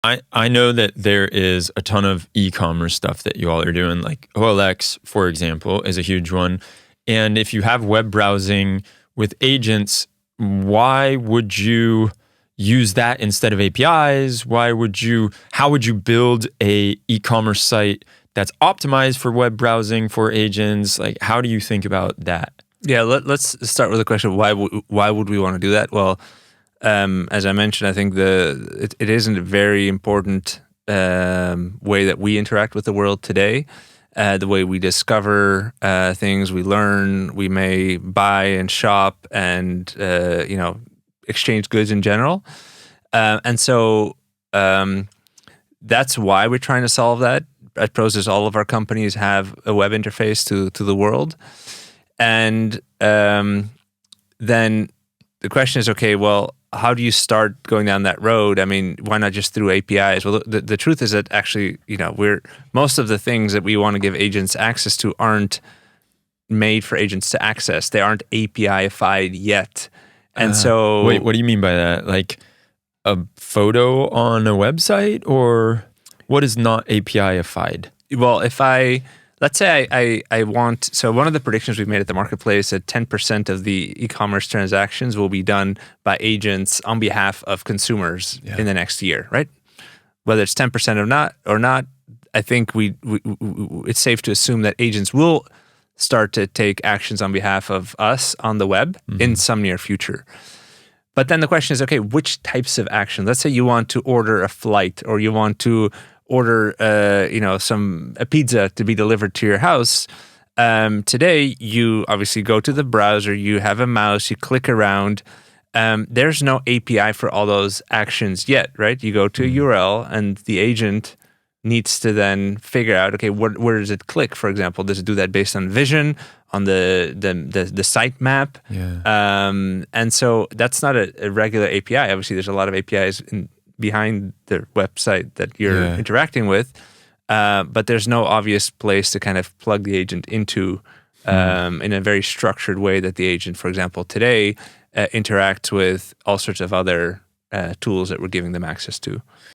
I know that there is a ton of e-commerce stuff that you all are doing, like OLX, for example, is a huge one. And if you have web browsing with agents, why would you use that instead of APIs? How would you build a e-commerce site that's optimized for web browsing for agents? Like, how do you think about that? Yeah, let's start with the question: why would we want to do that? Well, as I mentioned, I think it isn't a very important way that we interact with the world today. The way we discover things, we learn, we may buy and shop, and exchange goods in general. And so that's why we're trying to solve that. At Prosus, all of our companies have a web interface to the world. And then the question is, okay, well, how do you start going down that road? I mean, why not just through APIs? Well, the truth is that actually, most of the things that we want to give agents access to aren't made for agents to access. They aren't API-ified yet. And so... Wait, what do you mean by that? Like a photo on a website, or what is not API-ified? Well, let's say I want, so one of the predictions we've made at the marketplace that 10% of the e-commerce transactions will be done by agents on behalf of consumers in the next year, right? Whether it's 10% or not, I think it's safe to assume that agents will start to take actions on behalf of us on the web in some near future. But then the question is, okay, which types of action? Let's say you want to order a flight, or you want to order a pizza to be delivered to your house. Today, you obviously go to the browser, you have a mouse, you click around. There's no API for all those actions yet, right? You go to a URL, and the agent needs to then figure out, okay, where does it click, for example? Does it do that based on vision, on the site map? Yeah. And so that's not a regular API. Obviously, there's a lot of APIs behind the website that you're interacting with, but there's no obvious place to kind of plug the agent into in a very structured way that the agent, for example, today interacts with all sorts of other tools that we're giving them access to.